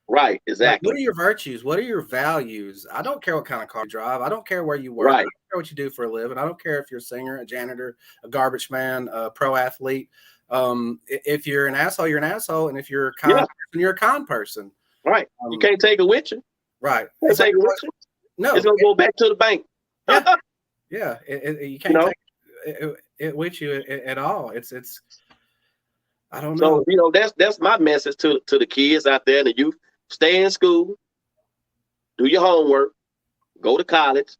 Right, exactly. Like, what are your virtues? What are your values? I don't care what kind of car you drive. I don't care where you work. Right. I don't care what you do for a living. I don't care if you're a singer, a janitor, a garbage man, a pro athlete. If you're an asshole, you're an asshole. And if you're a con person, you're a con person. Right. You can't take it with you. Right. It's like, no, it's gonna go back to the bank. Yeah. You can't take it with you at all. It's I don't know. So you know that's my message to the kids out there and the youth. Stay in school, do your homework, go to college,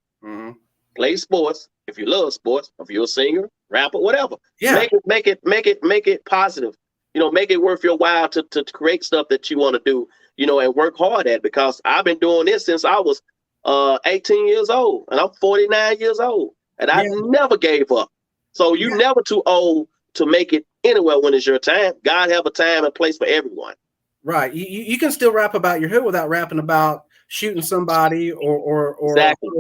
play sports if you love sports, if you're a singer, rapper, whatever. Yeah. Make it positive. You know, make it worth your while to create stuff that you want to do. You know, and work hard at, because I've been doing this since I was 18 years old, and I'm 49 years old, and I never gave up. So you never too old to make it anywhere when it's your time. God have a time and place for everyone. Right. You can still rap about your hood without rapping about shooting somebody or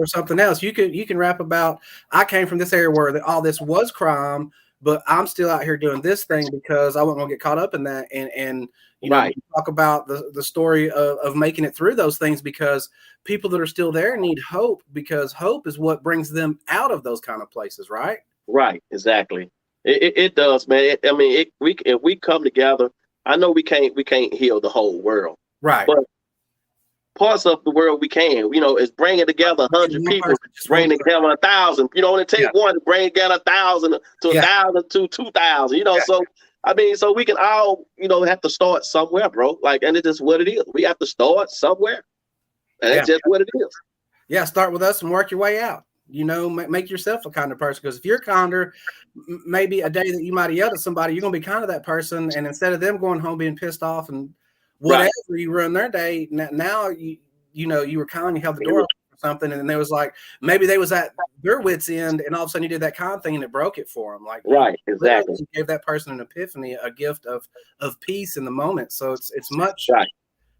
something else. You can rap about, I came from this area where all this was crime, but I'm still out here doing this thing because I wasn't gonna get caught up in that. And you know, you talk about the story of making it through those things, because people that are still there need hope, because hope is what brings them out of those kind of places, right? Right, exactly. It does, man. If we come together, I know we can't heal the whole world, right? But parts of the world we can. You know, it's bringing together 100 people, bringing together 1,000. You know, and it takes one to bring together 1,000 to 1,000 to 2,000. You know, so. I mean, so we can all, you know, have to start somewhere, bro. Like, and it's just what it is. We have to start somewhere, and it's just what it is. Yeah, start with us and work your way out. You know, make yourself a kinder person. Because if you're kinder, maybe a day that you might have yelled at somebody, you're gonna be kind to that person, and instead of them going home being pissed off and whatever, you ruin their day. Now you know you were kind, you held the door open or something, and there was like maybe they was at their wit's end, and all of a sudden you did that kind thing and it broke it for them. Like exactly. You gave that person an epiphany, a gift of peace in the moment. So it's much.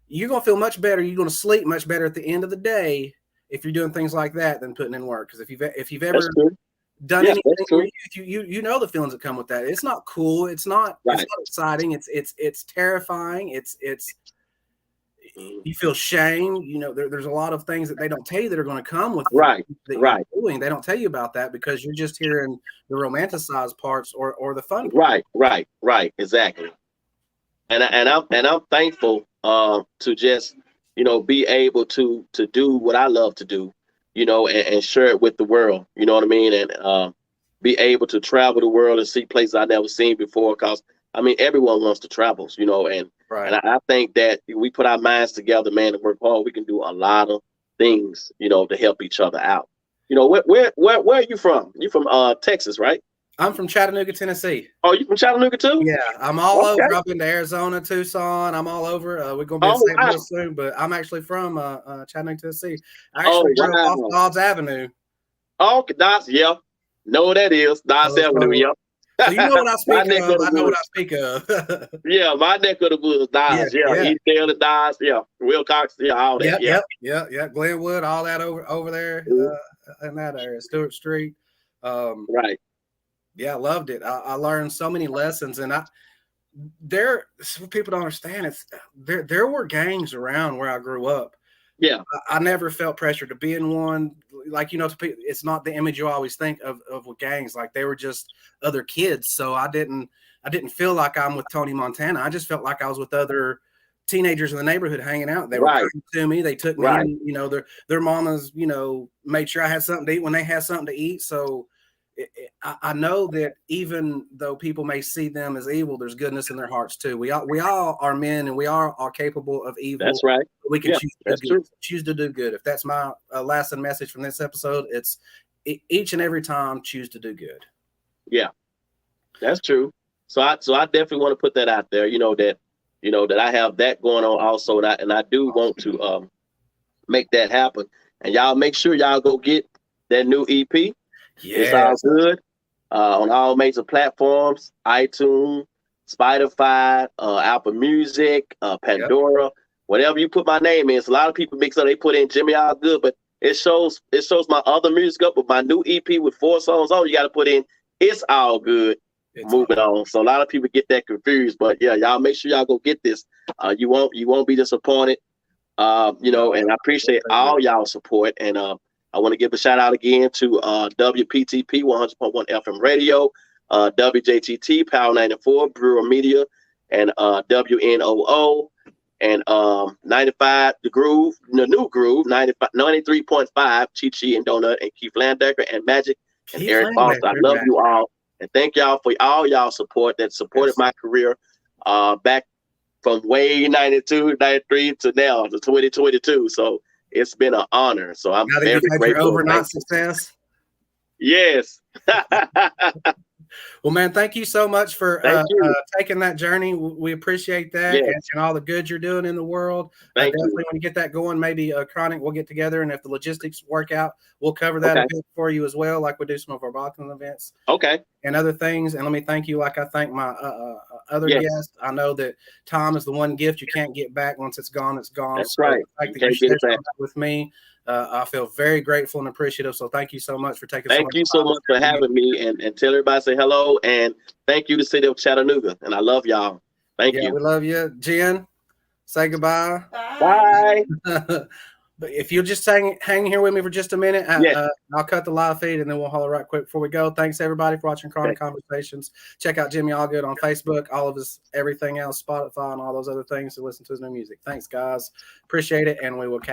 You're gonna feel much better. You're gonna sleep much better at the end of the day if you're doing things like that than putting in work. Because if you've ever done anything, you know the feelings that come with that. It's not cool. It's not exciting. It's terrifying. It's you feel shame. You know, there's a lot of things that they don't tell you that are going to come with that you're doing. They don't tell you about that because you're just hearing the romanticized parts or the fun. Right. Exactly. And I'm thankful to just, you know, be able to do what I love to do, you know, and share it with the world. You know what I mean? And be able to travel the world and see places I've never seen before. Because I mean, everyone wants to travel, you know, and I think that we put our minds together, man, and work hard. We can do a lot of things, you know, to help each other out. You know, where are you from? You from Texas, right? I'm from Chattanooga, Tennessee. Oh, you from Chattanooga too? Yeah, I'm all Okay. over. I've been to Arizona, Tucson. I'm all over. We're going to be in Oh, St. wow. Louis soon, but I'm actually from Chattanooga, Tennessee. I Oh, actually grew up off wow. Dodds Avenue. Oh, Dots, yeah. Know what that is. Dots Avenue, yep. So you know what I My speak neck of. of the I know what I woods. speak of. Yeah, my neck of the woods, Dots. Yeah, Yeah. East Taylor, Dots. Yeah, Wilcox. Yeah, all that. Yeah. Glenwood, all that over there in that area. Stewart Street. Right. Yeah, I loved it. I learned so many lessons, and what people don't understand is there were gangs around where I grew up. Yeah. I never felt pressure to be in one. Like, it's not the image you always think of with gangs. Like, they were just other kids. So I didn't feel like I'm with Tony Montana. I just felt like I was with other teenagers in the neighborhood hanging out. They were Right. kind to me. They took me Right. in, their mamas, made sure I had something to eat when they had something to eat. So I know that even though people may see them as evil, there's goodness in their hearts too. We all are men, and we all are capable of evil. That's right. We can choose to do good. If that's my lesson message from this episode, it's each and every time choose to do good. Yeah, that's true. So I definitely want to put that out there. That I have that going on also, and I do want to make that happen. And y'all make sure y'all go get that new EP. It's all good on all major platforms: iTunes, Spotify, Apple Music, Pandora. Whatever you put my name in. So a lot of people mix up. They put in Jimmy Allgood, but it shows my other music up. But my new EP with 4 songs on, you got to put in It's All Good. Moving on. So a lot of people get that confused. But yeah, y'all make sure y'all go get this. You won't be disappointed. And I appreciate all y'all support. And I want to give a shout out again to WPTP 100.1 FM radio, WJTT Power 94 Brewer Media, and WNOO, and 95 The Groove, the new Groove 93.5 Chi and Donut and Keith Landecker and Magic and Eric Foster. I love you all, and thank y'all for all y'all support that supported my career back from way 92, 93 to now to 2022. So it's been an honor. So I'm very grateful. Your overnight success. Yes. Well, man, thank you so much for taking that journey. We appreciate that, and all the good you're doing in the world. Definitely want to get that going. Maybe Chronic, we'll get together, and if the logistics work out, we'll cover that a bit for you as well, like we do some of our Balkan events. And other things. And let me thank you like I thank my other guests. I know that time is the one gift you can't get back. Once it's gone, it's gone. That's right. The fact that you shared that with me, I feel very grateful and appreciative. So thank you so much for taking. Thank you so much for having me, and tell everybody, say hello, and thank you to the city of Chattanooga. And I love y'all. Thank you. We love you, Jen. Say goodbye. Bye. But if you'll just hang here with me for just a minute, I'll cut the live feed and then we'll holler right quick before we go. Thanks everybody for watching Chronic Conversations. Check out Jimmy Allgood on Facebook, all of his everything else, Spotify, and all those other things to listen to his new music. Thanks, guys. Appreciate it, and we will catch